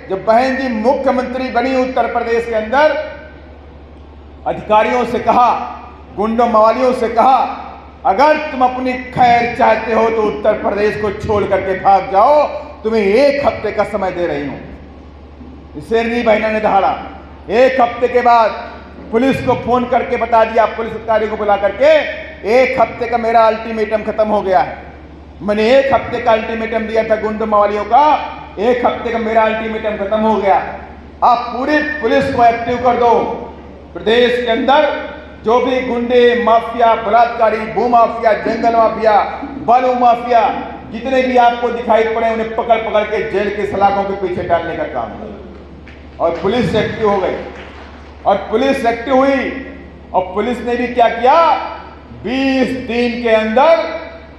जब बहन जी मुख्यमंत्री बनी उत्तर प्रदेश के अंदर, अधिकारियों से कहा, गुंडों मवालियों से कहा, अगर तुम अपनी खैर चाहते हो तो उत्तर प्रदेश को छोड़ करके भाग जाओ, तुम्हें 1 हफ्ते का समय दे रही हूं। शेरनी बहना ने दहाड़ा। 1 हफ्ते के बाद पुलिस को फोन करके बता दिया, पुलिस अधिकारी को बुला करके, 1 हफ्ते का मेरा अल्टीमेटम खत्म हो गया है। मैंने 1 हफ्ते का अल्टीमेटम दिया था गुंडों मवालियों का, 1 हफ्ते का मेरा अल्टीमेटम खत्म हो गया। आप पूरी पुलिस को एक्टिव कर दो। प्रदेश के अंदर जो भी गुंडे, माफिया, बलात्कारी, भूमाफिया, जंगल माफिया, बालू माफिया, जितने भी आपको दिखाई पड़े, उन्हें पकड़ पकड़ के जेल के सलाखों के पीछे डालने का काम करो। और पुलिस एक्टिव हो गई, और पुलिस एक्टिव हुई, और पुलिस ने भी क्या किया, 20 दिन के अंदर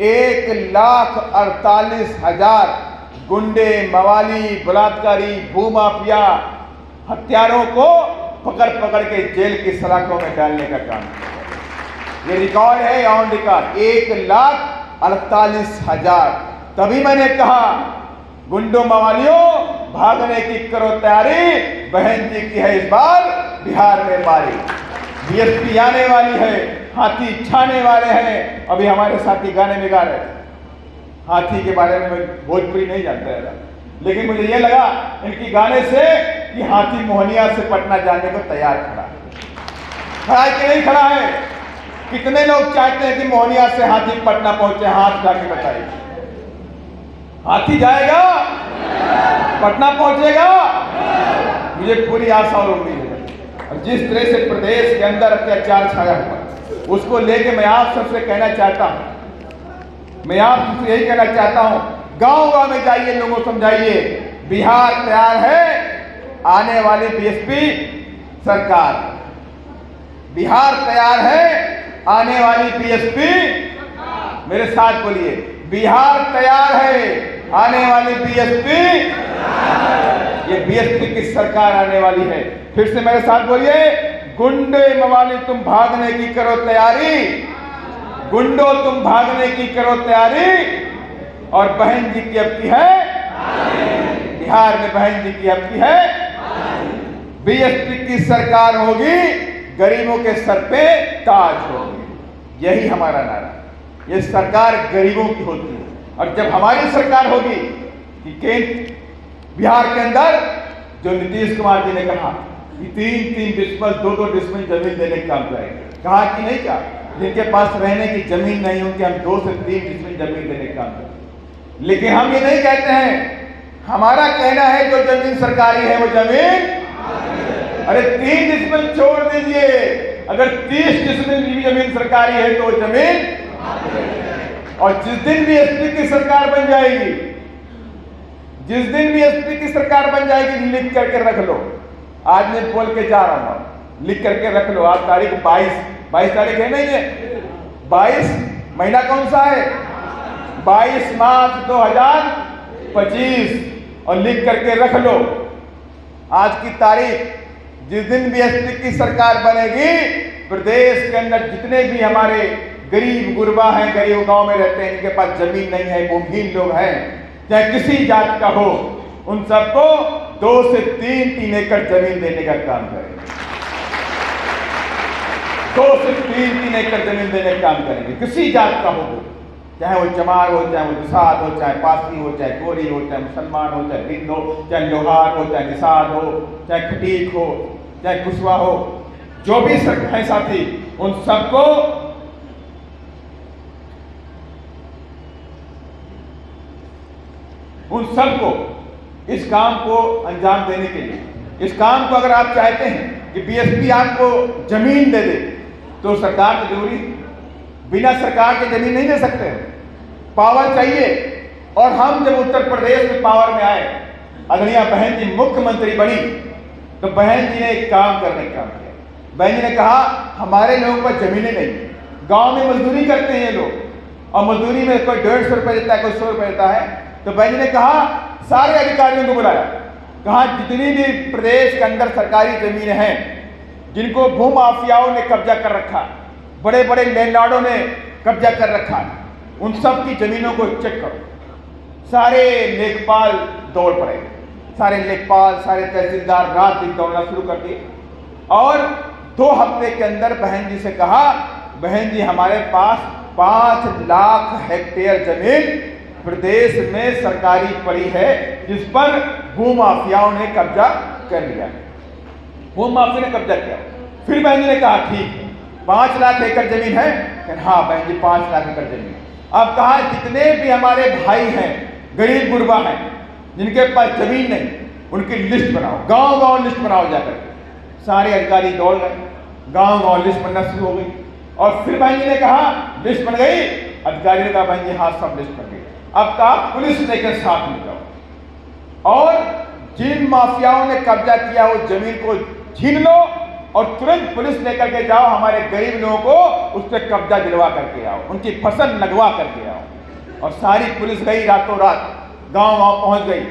1,48,000 गुंडे, मवाली, बलात्कारी, भूमाफिया, हत्यारों को पकड़ पकड़ के जेल की सलाखों में डालने का काम किया। ये रिकॉर्ड है, ऑन रिकॉर्ड, 1,48,000। तभी मैंने कहा, गुंडों मवालियों, भागने की करो तैयारी, बहन जी की है इस बार बिहार में बारी। बीएसपी आने वाली है, हाथी छाने वाले हैं। अभी हमारे साथी गाने में गा रहे थे, हाथी के बारे में मैं भोजपुरी नहीं जानता है, लेकिन मुझे ये लगा इनकी गाने से कि हाथी मोहनिया से पटना जाने को तैयार खड़ा है। खड़ा है कि नहीं खड़ा है? कितने लोग चाहते हैं कि मोहनिया से हाथी पटना पहुंचे? हाथ जाके बताइए। हाथी जाएगा, पटना पहुंचेगा? मुझे पूरी आशा और उम्मीद है। और जिस तरह से प्रदेश के अंदर अत्याचार छाया हुआ, उसको लेके मैं आप सबसे कहना चाहता हूं, मैं आप सबसे यही कहना चाहता हूं, गांव-गांव में जाइए, लोगों को समझाइए, बिहार तैयार है आने वाली बीएसपी सरकार। बिहार तैयार है आने वाली बीएसपी, मेरे साथ बोलिए, बिहार तैयार है आने वाली बीएसपी। ये बीएसपी की सरकार आने वाली है। फिर से मेरे साथ बोलिए, गुंडे मवाली तुम भागने की करो तैयारी, गुंडों तुम भागने की करो तैयारी। और बहन जी की अब की है, बिहार में बहन जी की अब की है, बीएसपी की सरकार होगी, गरीबों के सर पे ताज होगी। यही हमारा नारा। ये सरकार गरीबों की होती है। और जब हमारी सरकार होगी कि केंद्र बिहार के अंदर, जो नीतीश कुमार जी ने कहा कि 3-3 डिसमिल, 2-2 डिसमिल जमीन देने का काम करेंगे, कहा कि नहीं कहा? जिनके पास रहने की जमीन नहीं, उनके हम 2 से 3 डिसमिल जमीन देने का काम करेंगे। लेकिन हम ये नहीं कहते हैं, हमारा कहना है जो जमीन सरकारी है वो जमीन, अरे 3 डिसमिल छोड़ दीजिए, अगर 30 डिसमिल की जमीन सरकारी है तो जमीन। और जिस दिन भी एसपी की सरकार बन जाएगी, जिस दिन भी एसपी की सरकार बन जाएगी, लिख करके रख लो। आज मैं बोल के जा रहा हूं, लिख करके रख लो। आज तारीख 22 तारीख है, नहीं है? 22 महीना कौन सा है? 22 मार्च 2025। और लिख करके रख लो आज की तारीख। जिस दिन भी एसपी की सरकार बनेगी, प्रदेश के अंदर जितने भी हमारे गरीब गुरबा हैं, गरीब गांव में रहते हैं, इनके पास जमीन नहीं है, भूमिहीन लोग हैं, चाहे किसी जात का हो, उन सबको 2 से 3 एकड़ जमीन देने का काम करेंगे। 2 से 3 एकड़ जमीन देने का काम करेंगे, किसी जात का हो, चाहे वो चमार हो, चाहे वो दुसाद हो, चाहे पासी हो, चाहे गोरी हो, चाहे मुसलमान हो, चाहे बिंद हो, चाहे लोहार हो, चाहे निषाद हो, चाहे खटीक हो, चाहे कुशवा हो, जो भी है साथी, उन सबको इस काम को अंजाम देने के लिए, इस काम को अगर आप चाहते हैं कि बीएसपी आपको जमीन दे दे, तो सरकार तो जरूरी, बिना सरकार के जमीन नहीं दे सकते, पावर चाहिए। और हम जब उत्तर प्रदेश में पावर में आए, आदरणीय बहन जी मुख्यमंत्री बनी, तो बहन जी ने एक काम करने का काम किया। बहन जी ने कहा, हमारे लोगों पर जमीनें नहीं, गांव में मजदूरी करते हैं ये लोग, और मजदूरी में कोई 150 रुपये देता है, कोई 100 रुपये देता है। तो बहन जी ने कहा, सारे अधिकारियों को बुलाया, कहा जितनी भी प्रदेश के अंदर सरकारी जमीनें हैं, जिनको भूमाफियाओं ने कब्जा कर रखा, बड़े बड़े लैंडलॉर्डों ने कब्जा कर रखा, उन सब की जमीनों को चेक करो। सारे लेखपाल दौड़ पड़े, सारे लेखपाल, सारे तहसीलदार रात दिन दौड़ना शुरू कर दिए और 2 हफ्ते के अंदर बहन जी से कहा, बहन जी हमारे पास 5 लाख हेक्टेयर जमीन प्रदेश में सरकारी पड़ी है जिस पर भूमाफियाओं ने कब्जा कर लिया। भूमाफिया ने कब्जा किया। फिर बहन जी ने कहा ठीक है 5 लाख एकड़ जमीन है। हाँ बहन जी 5 लाख एकड़ जमीन। अब कहा जितने भी हमारे भाई हैं गरीब गुरबा हैं जिनके पास जमीन नहीं उनकी लिस्ट बनाओ, गांव गांव लिस्ट बनाओ जाकर के। सारे अधिकारी दौड़ गए, गांव गांव लिस्ट बनना शुरू हो गई और फिर बहन जी ने कहा लिस्ट बन गई। अधिकारी ने कहा बहन जी हाँ सब लिस्ट बन गई। अब कहा पुलिस लेकर साथ में जाओ और जिन माफियाओं ने कब्जा किया वो जमीन को छीन लो और तुरंत पुलिस लेकर के जाओ, हमारे गरीब लोगों को उस पर कब्जा दिलवा करके आओ, उनकी फसल लगवा करके आओ। और सारी पुलिस गई, रातों रात गांव गांव पहुंच गई।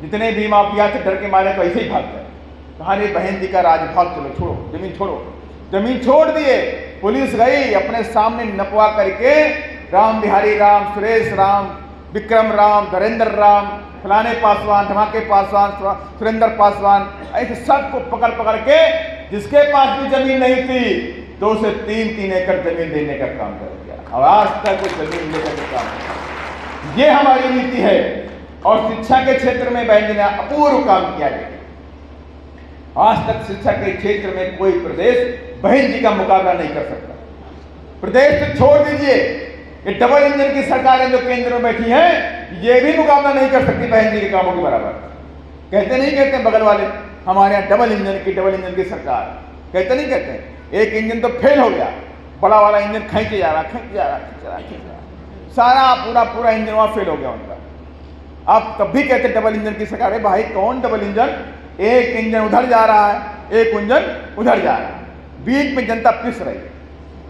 जितने भी माफिया थे डर के मारे तो ऐसे ही भाग गए। कहा रे बहन जी का राजभाग, चलो छोड़ो जमीन, छोड़ो जमीन, छोड़ दिए। पुलिस गई, अपने सामने नपवा करके राम बिहारी राम, सुरेश राम, विक्रम राम, धरेंद्र राम, फलाने पासवान, धमाके पासवान, सुरेंद्र पासवान, ऐसे सबको पकड़ पकड़ के जिसके पास भी जमीन नहीं थी 2 से 3 एकड़ जमीन देने का काम कर दिया। और आज तक वो जमीन लेकर के काम, ये हमारी नीति है। और शिक्षा के क्षेत्र में बहन जी ने अपूर्व काम किया है। आज तक शिक्षा के क्षेत्र में कोई प्रदेश बहन जी का मुकाबला नहीं कर सकता। प्रदेश तो छोड़ दीजिए, ये डबल इंजन की सरकारें जो केंद्र में बैठी हैं ये भी मुकाबला नहीं कर सकती बहन जी के कामों के बराबर। कहते नहीं कहते बगल वाले हमारे यहाँ डबल इंजन की सरकार, कहते नहीं कहते। एक इंजन तो फेल हो गया, बड़ा वाला इंजन खींचे जा रहा, सारा पूरा इंजन वहां फेल हो गया उनका। आप तब भी कहते डबल इंजन की सरकार है। भाई कौन डबल इंजन? एक इंजन उधर जा रहा है, एक इंजन उधर जा रहा है, बीच में जनता पिस रही है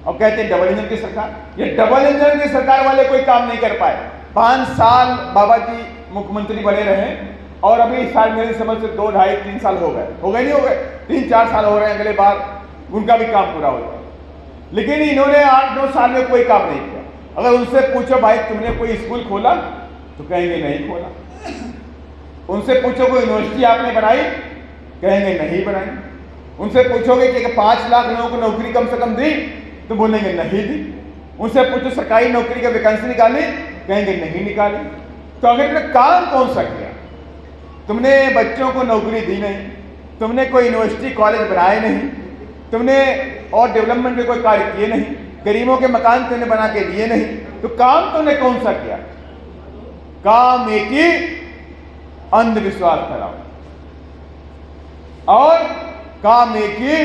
और कहते हैं डबल इंजन की सरकार। ये डबल इंजन की सरकार वाले कोई काम नहीं कर पाए। 5 साल बाबा जी मुख्यमंत्री बने रहे और अभी शायद मेरी समझ से 2, 2.5, 3 साल हो गए नहीं हो गए, 3-4 साल हो रहे हैं, अगले बार उनका भी काम पूरा हो जाए। लेकिन इन्होंने 8-9 साल में कोई काम नहीं किया। अगर उनसे पूछो भाई तुमने कोई स्कूल खोला तो कहेंगे नहीं खोला। उनसे पूछो कोई यूनिवर्सिटी आपने बनाई, कहेंगे नहीं बनाई। उनसे पूछोगे कि 5 लाख लोगों को नौकरी कम से कम दी तो बोलेंगे नहीं दी। उनसे पूछो सरकारी नौकरी का वैकेंसी निकाली, कहेंगे नहीं निकाली। तो अगर काम कौन सा किया? तुमने बच्चों को नौकरी दी नहीं, तुमने कोई यूनिवर्सिटी कॉलेज बनाए नहीं, तुमने और डेवलपमेंट के कोई कार्य किए नहीं, गरीबों के मकान तुमने बना के दिए नहीं, तो काम तुमने कौन सा किया? काम एक ही अंधविश्वास फैलाओ और काम एक ही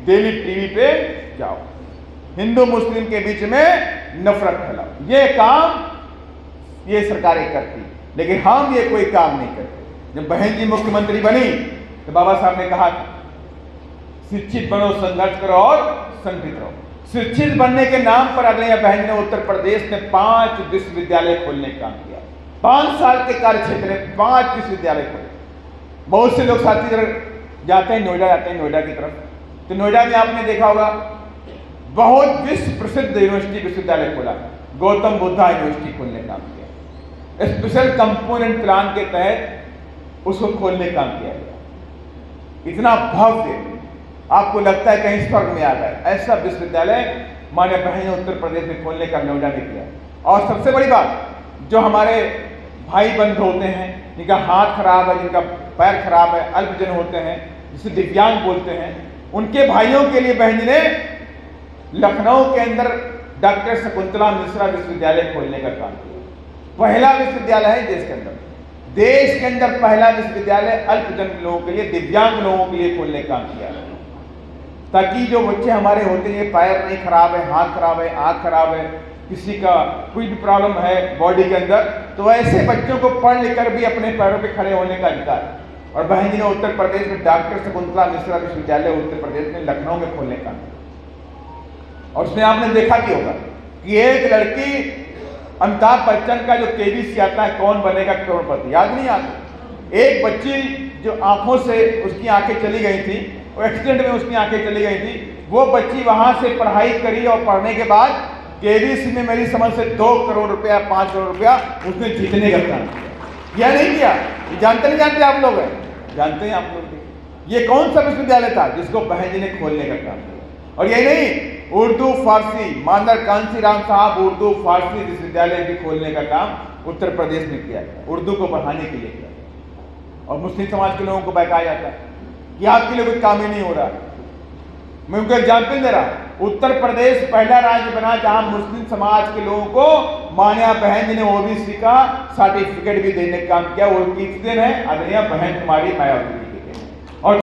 डेली टीवी पे जाओ, हिंदू मुस्लिम के बीच में नफरत फैलाओ। ये काम ये सरकारें करती, लेकिन हम ये कोई काम नहीं करते। जब बहन जी मुख्यमंत्री बनी तो बाबा साहब ने कहा शिक्षित बनो, संघर्ष करो और संगठित रहो। शिक्षित बनने के नाम पर अगले बहन जी ने उत्तर प्रदेश में 5 विश्वविद्यालय खोलने का काम किया। 5 साल के कार्य क्षेत्र में 5 विश्वविद्यालय खोले। बहुत से लोग साथी जाते हैं नोएडा, जाते हैं नोएडा की तरफ, तो नोएडा में आपने देखा होगा बहुत विश्व प्रसिद्ध विश्वविद्यालय खोला। गौतम बुद्धा यूनिवर्सिटी खोलने का काम किया। स्पेशल कंपोनेंट प्लान के तहत उसको खोलने का काम किया गया। इतना भव्य, आपको लगता है कहीं स्वर्ग में आ गए, ऐसा विश्वविद्यालय माननीय बहन उत्तर प्रदेश में खोलने का नोएडा में किया। और सबसे बड़ी बात, जो हमारे भाई बंधु होते हैं जिनका हाथ खराब है, जिनका पैर खराब है, अल्पजन होते हैं, जिसे दिव्यांग बोलते हैं, उनके भाइयों के लिए बहन जी ने लखनऊ के अंदर डॉक्टर शकुंतला मिश्रा विश्वविद्यालय खोलने का काम किया। पहला विश्वविद्यालय है देश के अंदर पहला विश्वविद्यालय अल्पजन लोगों के लिए, दिव्यांग लोगों के लिए खोलने का काम किया, ताकि जो बच्चे हमारे होते हैं, पैर नहीं खराब है, हाथ खराब है, आँख खराब है, किसी का कोई भी प्रॉब्लम है बॉडी के अंदर, तो ऐसे बच्चों को पढ़ लिख कर भी अपने पैरों पे खड़े होने का अधिकार। और बहन जी ने उत्तर प्रदेश में डॉक्टर शकुंतला मिश्रा विश्वविद्यालय उत्तर प्रदेश में लखनऊ में खोलने का। और उसमें आपने देखा भी होगा कि एक लड़की, अमिताभ बच्चन का जो केबीसी आता है कौन बनेगा करोड़पति, याद नहीं आता? एक बच्ची जो आंखों से उसकी आंखें चली गई थी, वो एक्सीडेंट में उसकी आंखें चली गई थी, वो बच्ची वहां से पढ़ाई करी और पढ़ने के बाद केबीसी में मेरी समझ से 2 करोड़ रुपया, 5 करोड़ रुपया उसने जीतने का काम किया। किया नहीं किया? ये जानते नहीं जानते आप लोग? हैं जानते हैं आप लोग? ये कौन सा विश्वविद्यालय था जिसको बहन जी ने खोलने का काम किया? और यही नहीं, उर्दू फारसी मानर कांसी राम साहब उर्दू फारसी विश्वविद्यालय भी खोलने का काम उत्तर प्रदेश में किया, उर्दू को बढ़ाने के लिए किया। और मुस्लिम समाज के लोगों को बहकाया जाता है कि आपके लिए कुछ काम ही नहीं हो रहा। मैं उनको एग्जाम्पल दे रहा, उत्तर प्रदेश पहला राज्य बना जहां मुस्लिम समाज के लोगों को मान्या बहन जी ने ओबीसी का सर्टिफिकेट भी देने का काम किया। वो किस दिन है? आदरणीय बहन कुमारी मायावती।